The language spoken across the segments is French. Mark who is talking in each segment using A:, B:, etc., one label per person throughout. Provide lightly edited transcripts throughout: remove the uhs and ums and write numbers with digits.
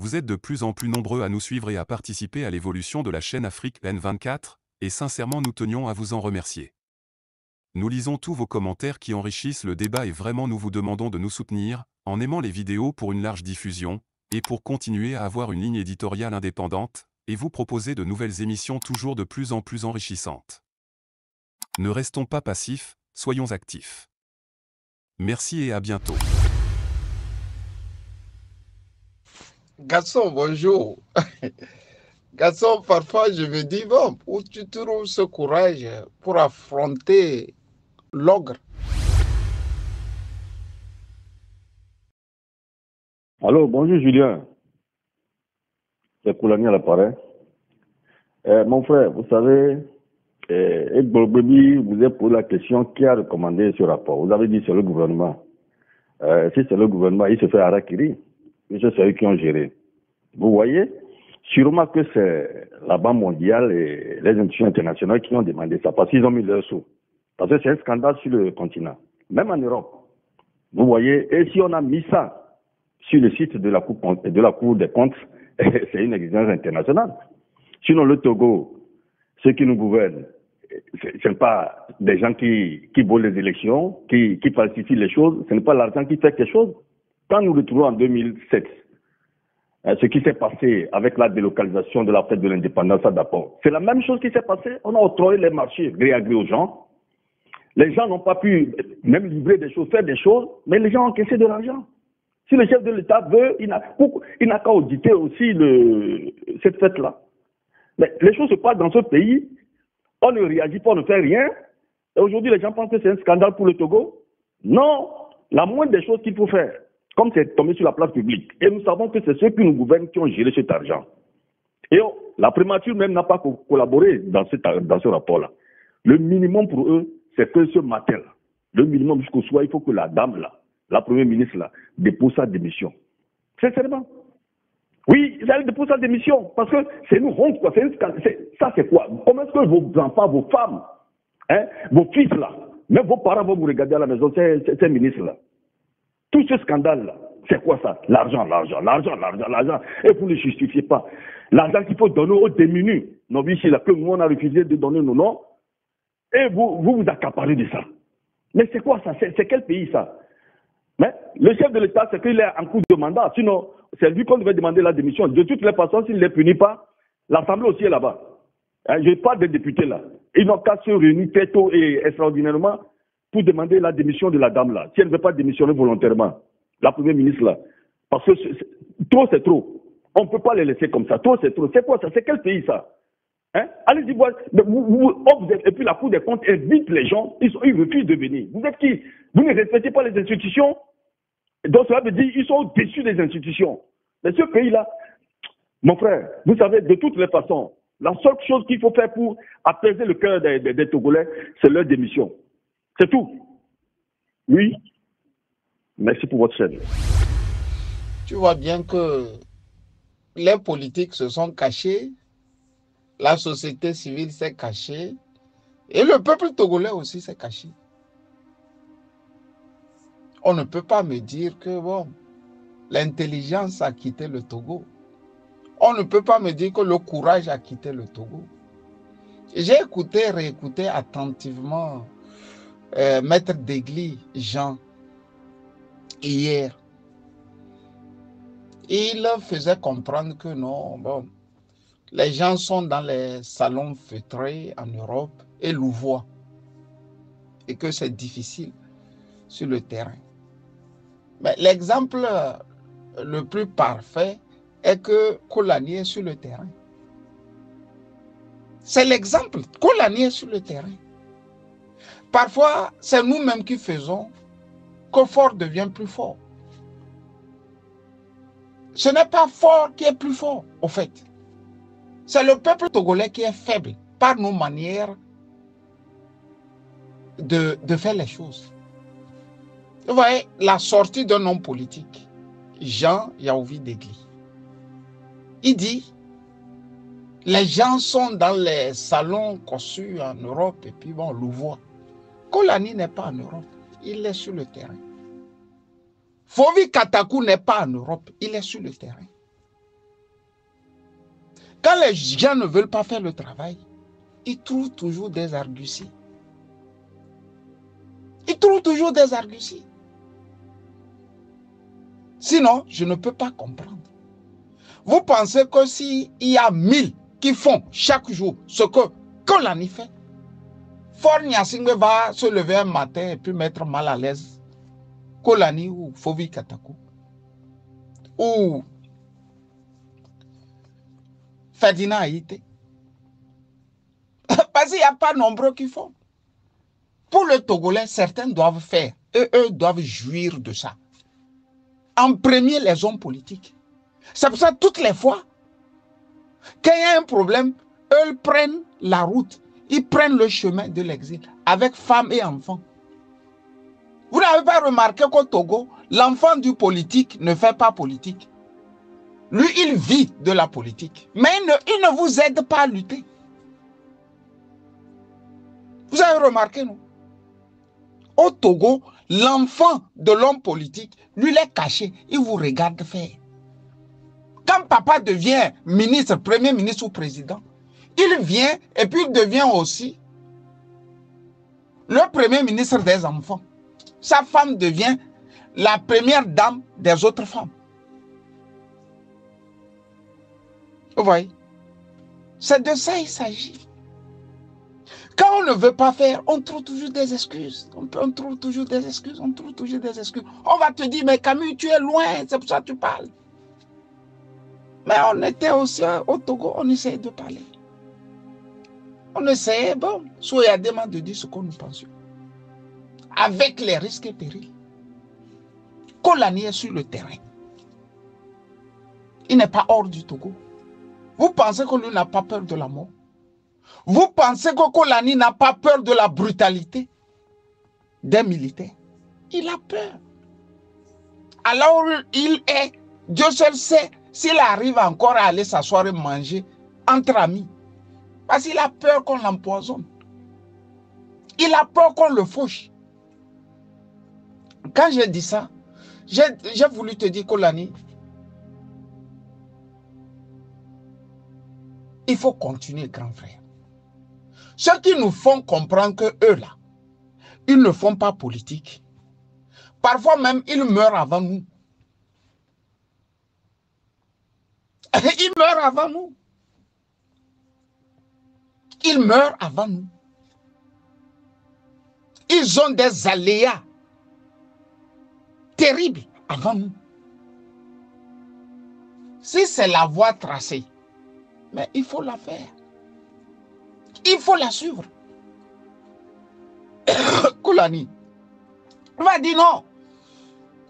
A: Vous êtes de plus en plus nombreux à nous suivre et à participer à l'évolution de la chaîne Afrique N24, et sincèrement nous tenions à vous en remercier. Nous lisons tous vos commentaires qui enrichissent le débat et vraiment nous vous demandons de nous soutenir, en aimant les vidéos pour une large diffusion, et pour continuer à avoir une ligne éditoriale indépendante, et vous proposer de nouvelles émissions toujours de plus en plus enrichissantes. Ne restons pas passifs, soyons actifs. Merci et à bientôt.
B: Garçon, bonjour. Garçon, parfois je me dis, bon, où tu trouves ce courage pour affronter l'ogre?
C: Allô, bonjour Julien. C'est Koulani à l'appareil. Mon frère, vous savez, Egbolbebi vous a posé la question qui a recommandé ce rapport. Vous avez dit c'est le gouvernement. Si c'est le gouvernement, il se fait harakiri. C'est eux qui ont géré. Vous voyez, sûrement que c'est la Banque mondiale et les institutions internationales qui ont demandé ça, parce qu'ils ont mis leur sous. Parce que c'est un scandale sur le continent, même en Europe. Vous voyez, et si on a mis ça sur le site de la Cour des comptes, c'est une exigence internationale. Sinon, le Togo, ceux qui nous gouvernent, ce n'est pas des gens qui volent les élections, qui falsifient les choses, ce n'est pas l'argent qui fait quelque chose. Quand nous retrouvons en 2007, ce qui s'est passé avec la délocalisation de la fête de l'indépendance à Dapò, c'est la même chose qui s'est passée. On a octroyé les marchés gré à gré aux gens. Les gens n'ont pas pu même livrer des choses, faire des choses, mais les gens ont encaissé de l'argent. Si le chef de l'État veut, il n'a qu'à auditer aussi cette fête-là. Mais les choses se passent dans ce pays, on ne réagit pas, on ne fait rien. Et aujourd'hui, les gens pensent que c'est un scandale pour le Togo. Non, la moindre des choses qu'il faut faire, comme c'est tombé sur la place publique, et nous savons que c'est ceux qui nous gouvernent qui ont géré cet argent. Et la primature même n'a pas collaboré dans ce rapport-là. Le minimum pour eux, c'est que ce matin-là, le minimum jusqu'au soir, il faut que la dame-là, la première ministre-là, dépose sa démission. Sincèrement. Oui, elle dépose sa démission, parce que c'est une honte, quoi. Ça, c'est quoi? Comment est-ce que vos enfants, vos femmes, vos fils-là, même vos parents vont vous regarder à la maison, ces ministres-là? Tout ce scandale-là, c'est quoi ça? L'argent. Et vous ne justifiez pas. L'argent qu'il faut donner aux démunis. Non, ici, là, que nous, on a refusé de donner nos noms. Et vous accaparez de ça. Mais c'est quoi ça? C'est quel pays ça? Mais le chef de l'État, c'est qu'il est en cours de mandat. Sinon, c'est lui qu'on devait demander la démission. De toutes les façons, s'il ne les punit pas, l'Assemblée aussi est là-bas. Je parle des députés là. Ils n'ont qu'à se réunir très tôt et extraordinairement pour demander la démission de la dame là. Si elle ne veut pas démissionner volontairement, la première ministre là. Parce que trop c'est trop. On ne peut pas les laisser comme ça. Trop c'est trop. C'est quoi ça? C'est quel pays ça? Allez-y voir. Et puis la Cour des comptes invite les gens. Ils refusent de venir. Vous êtes qui? Vous ne respectez pas les institutions. Donc cela veut dire qu'ils sont déçus des institutions. Mais ce pays-là, mon frère, vous savez, de toutes les façons, la seule chose qu'il faut faire pour apaiser le cœur des Togolais, c'est leur démission. C'est tout. Oui. Merci pour votre chaîne.
B: Tu vois bien que les politiques se sont cachés, la société civile s'est cachée, et le peuple togolais aussi s'est caché. On ne peut pas me dire que bon, l'intelligence a quitté le Togo. On ne peut pas me dire que le courage a quitté le Togo. J'ai réécouté attentivement Maître Degli Jean hier. Il faisait comprendre que non, bon, les gens sont dans les salons feutrés en Europe et louvoient. Et que c'est difficile sur le terrain. Mais l'exemple le plus parfait est que Koulani est sur le terrain. C'est l'exemple. Koulani est sur le terrain. Parfois, c'est nous-mêmes qui faisons que fort devient plus fort. Ce n'est pas fort qui est plus fort, au fait. C'est le peuple togolais qui est faible par nos manières de faire les choses. Vous voyez, la sortie d'un homme politique, Jean Yaovi Degli, il dit, les gens sont dans les salons conçus en Europe et puis bon, on le voit. Koulani n'est pas en Europe, il est sur le terrain. Fovi Katakou n'est pas en Europe, il est sur le terrain. Quand les gens ne veulent pas faire le travail, ils trouvent toujours des arguties. Ils trouvent toujours des arguties. Sinon, je ne peux pas comprendre. Vous pensez que s'il y a 1000 qui font chaque jour ce que Kolani fait, Faure Gnassingbé va se lever un matin et puis mettre mal à l'aise Kolani ou Fovi Katakou ou Ferdinand Haïté. Parce qu'il n'y a pas nombreux qui font. Pour le Togolais, certains doivent faire et eux doivent jouir de ça. En premier, les hommes politiques. C'est pour ça que toutes les fois, quand il y a un problème, eux prennent la route, ils prennent le chemin de l'exil avec femmes et enfants. Vous n'avez pas remarqué qu'au Togo, l'enfant du politique ne fait pas politique. Lui, il vit de la politique. Mais il ne vous aide pas à lutter. Vous avez remarqué, non? Au Togo, l'enfant de l'homme politique, lui, il est caché. Il vous regarde faire. Quand papa devient ministre, premier ministre ou président, il vient et puis il devient aussi le premier ministre des enfants. Sa femme devient la première dame des autres femmes. Vous voyez? C'est de ça il s'agit. Quand on ne veut pas faire, on trouve toujours des excuses. On trouve toujours des excuses. On trouve toujours des excuses. On va te dire, mais Camus, tu es loin, c'est pour ça que tu parles. Mais on était aussi au Togo, on essayait de parler. On essayait, bon, soyadément de dire ce que nous pensions. Avec les risques et périls. Kolani est sur le terrain. Il n'est pas hors du Togo. Vous pensez que lui n'a pas peur de la mort? Vous pensez que Kolani n'a pas peur de la brutalité des militaires? Il a peur. Alors il est, Dieu seul sait s'il arrive encore à aller s'asseoir et manger entre amis. Parce qu'il a peur qu'on l'empoisonne. Il a peur qu'on le fauche. Quand j'ai dit ça, j'ai voulu te dire, Kolani, il faut continuer, grand frère. Ceux qui nous font comprendre que eux là, ils ne font pas politique. Parfois même, ils meurent avant nous. Ils meurent avant nous. Ils meurent avant nous. Ils ont des aléas terribles avant nous. Si c'est la voie tracée, mais il faut la faire. Il faut la suivre. Kolani va dire non.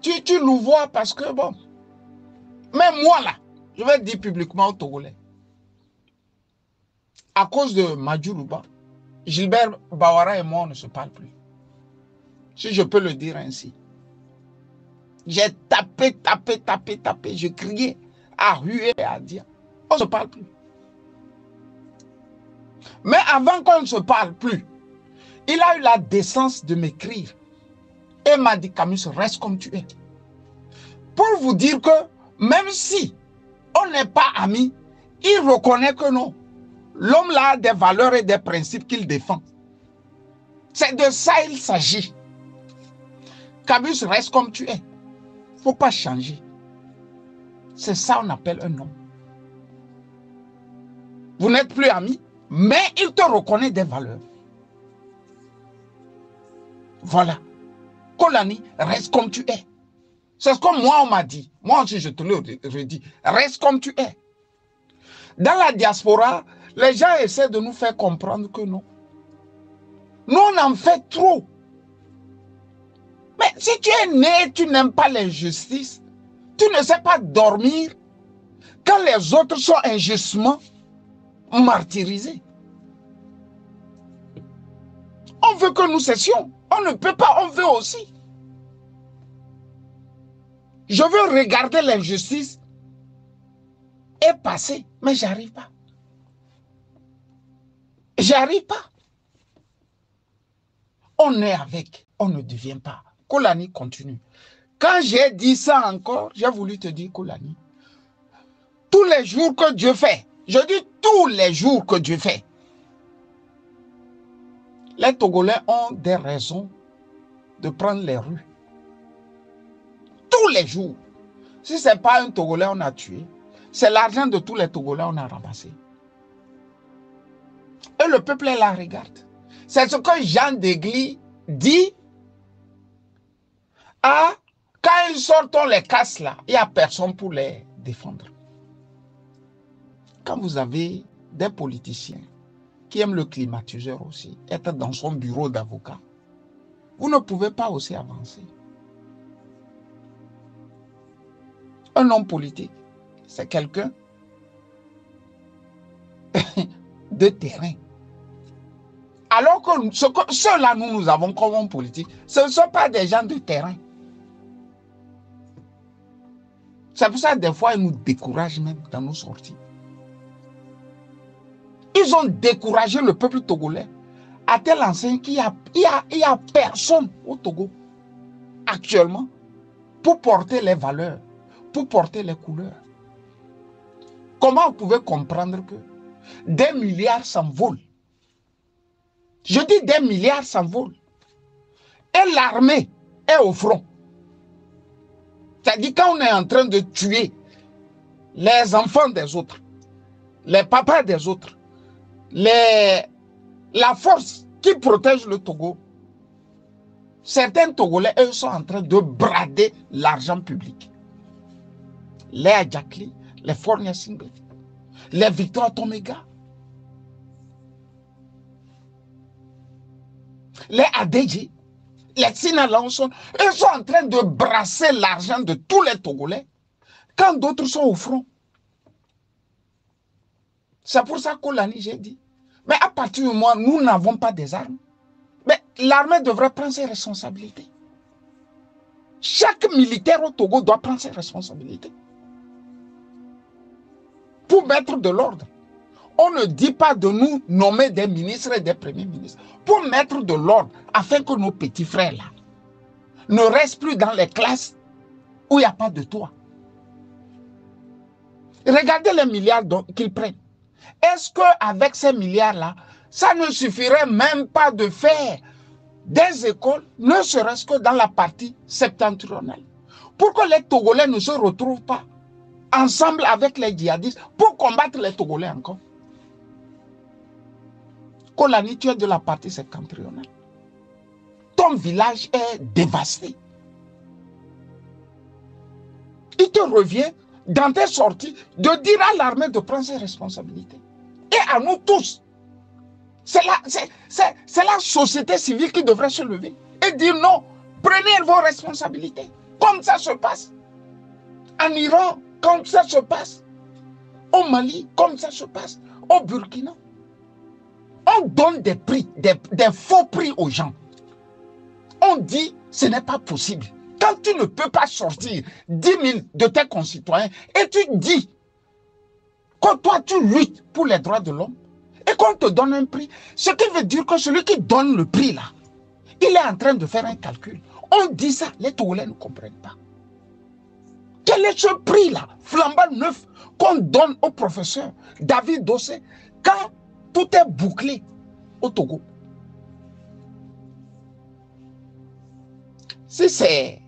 B: Tu nous vois parce que bon. Même moi là, je vais dire publiquement au Togolais. À cause de Madjourouba, Gilbert Bawara et moi, on ne se parle plus. Si je peux le dire ainsi. J'ai tapé. Je criais à huer et à dire. On ne se parle plus. Mais avant qu'on ne se parle plus, il a eu la décence de m'écrire. Et m'a dit, Camus, reste comme tu es. Pour vous dire que même si on n'est pas amis, il reconnaît que non. L'homme là a des valeurs et des principes qu'il défend. C'est de ça il s'agit. Camus, reste comme tu es. Il ne faut pas changer. C'est ça qu'on appelle un homme. Vous n'êtes plus amis, mais il te reconnaît des valeurs. Voilà. Kolani, reste comme tu es. C'est ce que moi on m'a dit. Moi aussi je te le redis. Reste comme tu es. Dans la diaspora, les gens essaient de nous faire comprendre que non. Nous on en fait trop. Mais si tu es né, tu n'aimes pas l'injustice, tu ne sais pas dormir quand les autres sont injustement martyrisés. On veut que nous cessions. On ne peut pas, on veut aussi. Je veux regarder l'injustice et passer, mais j'arrive pas. J'arrive pas. On est avec, on ne devient pas. Kolani continue. Quand j'ai dit ça encore, j'ai voulu te dire, Kolani, tous les jours que Dieu fait, Je dis tous les jours que Dieu fait. Les Togolais ont des raisons de prendre les rues. Tous les jours. Si ce n'est pas un Togolais on a tué, c'est l'argent de tous les Togolais on a ramassé. Et le peuple la regarde. C'est ce que Jean Degli dit. Ah, quand ils sortent, on les casse là. Il n'y a personne pour les défendre. Quand vous avez des politiciens qui aiment le climatiseur aussi, être dans son bureau d'avocat, vous ne pouvez pas aussi avancer. Un homme politique, c'est quelqu'un de terrain. Alors que ceux-là, nous avons comme homme politique, ce ne sont pas des gens de terrain. C'est pour ça que des fois, ils nous découragent même dans nos sorties. Ils ont découragé le peuple togolais à tel enseigne qu'il n'y a personne au Togo actuellement pour porter les valeurs, pour porter les couleurs. Comment vous pouvez comprendre que des milliards s'envolent? Je dis des milliards s'envolent. Et l'armée est au front. C'est-à-dire quand on est en train de tuer les enfants des autres, les papas des autres, la force qui protège le Togo, certains Togolais, eux, sont en train de brader l'argent public. Les Adjakli, les Fornia Singlet, les Victoire Toméga, les Adéji, les Sina Lanson, ils sont en train de brasser l'argent de tous les Togolais quand d'autres sont au front. C'est pour ça qu'Olani, j'ai dit, mais à partir du moment où nous n'avons pas des armes, mais l'armée devrait prendre ses responsabilités. Chaque militaire au Togo doit prendre ses responsabilités pour mettre de l'ordre. On ne dit pas de nous nommer des ministres et des premiers ministres pour mettre de l'ordre afin que nos petits frères là ne restent plus dans les classes où il n'y a pas de toit. Regardez les milliards qu'ils prennent. Est-ce qu'avec ces milliards-là, ça ne suffirait même pas de faire des écoles, ne serait-ce que dans la partie septentrionale, pour que les Togolais ne se retrouvent pas ensemble avec les djihadistes pour combattre les Togolais encore? Kolani, tu es de la partie septentrionale. Ton village est dévasté. Il te revient dans tes sorties de dire à l'armée de prendre ses responsabilités. Et à nous tous. C'est la société civile qui devrait se lever et dire non, prenez vos responsabilités. Comme ça se passe en Iran, comme ça se passe au Mali, comme ça se passe au Burkina. On donne des prix, des faux prix aux gens. On dit ce n'est pas possible. Quand tu ne peux pas sortir 10 000 de tes concitoyens et tu dis que toi tu luttes pour les droits de l'homme et qu'on te donne un prix, ce qui veut dire que celui qui donne le prix là, il est en train de faire un calcul. On dit ça, les Togolais ne comprennent pas. Quel est ce prix là, flambant neuf, qu'on donne au professeur David Dossé quand tout est bouclé au Togo? Si c'est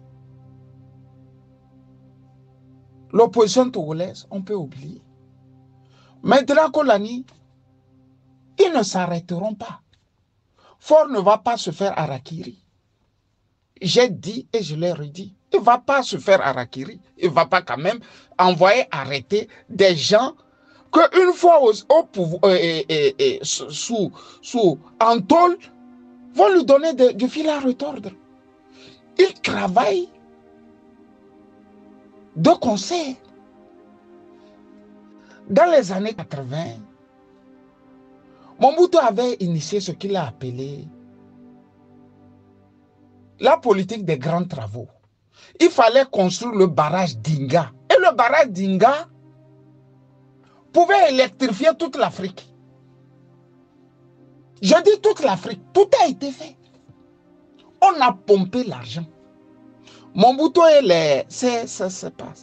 B: l'opposition togolaise, on peut oublier. Maintenant, Kolani, ils ne s'arrêteront pas. Fort ne va pas se faire harakiri. J'ai dit et je l'ai redit. Il ne va pas se faire harakiri. Il ne va pas quand même envoyer arrêter des gens qu'une fois au pouvoir, en tôle, vont lui donner du fil à retordre. Ils travaillent de concert. Dans les années 80, Mobutu avait initié ce qu'il a appelé la politique des grands travaux. Il fallait construire le barrage d'Inga. Et le barrage d'Inga pouvait électrifier toute l'Afrique. Je dis toute l'Afrique. Tout a été fait. On a pompé l'argent. Mobutu et les... C'est pas...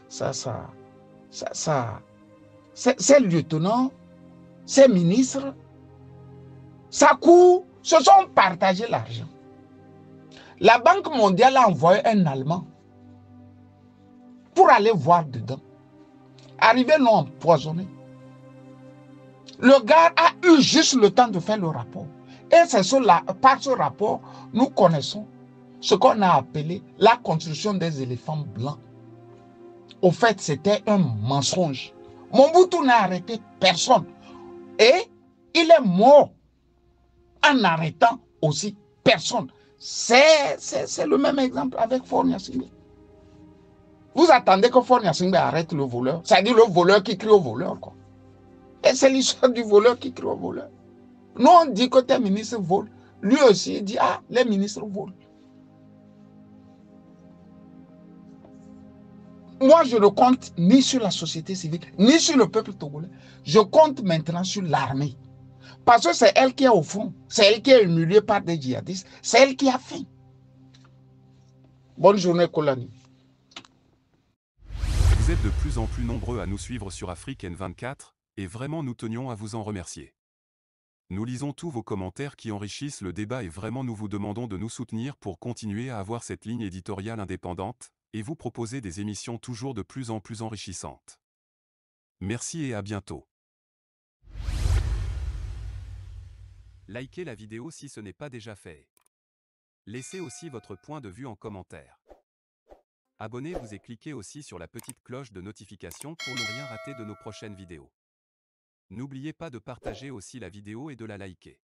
B: Ça ces lieutenants, ces ministres, sa cour, se sont partagés l'argent. La Banque mondiale a envoyé un Allemand pour aller voir dedans. Arrivé, l'ont empoisonné. Le gars a eu juste le temps de faire le rapport. Et c'est par ce rapport, nous connaissons ce qu'on a appelé la construction des éléphants blancs. Au fait, c'était un mensonge. Mobutu n'a arrêté personne. Et il est mort en arrêtant aussi personne. C'est le même exemple avec Faure Gnassingbé. Vous attendez que Faure Gnassingbé arrête le voleur. C'est-à-dire le voleur qui crie au voleur, quoi. Et c'est l'histoire du voleur qui crie au voleur. Nous, on dit que tes ministres volent. Lui aussi, il dit, ah, les ministres volent. Moi, je ne compte ni sur la société civile, ni sur le peuple togolais. Je compte maintenant sur l'armée. Parce que c'est elle qui est au fond. C'est elle qui est humiliée par des djihadistes. C'est elle qui a faim. Bonne journée, Kolani.
A: Vous êtes de plus en plus nombreux à nous suivre sur Afrique N24, et vraiment nous tenions à vous en remercier. Nous lisons tous vos commentaires qui enrichissent le débat et vraiment nous vous demandons de nous soutenir pour continuer à avoir cette ligne éditoriale indépendante, et vous proposer des émissions toujours de plus en plus enrichissantes. Merci et à bientôt. Likez la vidéo si ce n'est pas déjà fait. Laissez aussi votre point de vue en commentaire. Abonnez-vous et cliquez aussi sur la petite cloche de notification pour ne rien rater de nos prochaines vidéos. N'oubliez pas de partager aussi la vidéo et de la liker.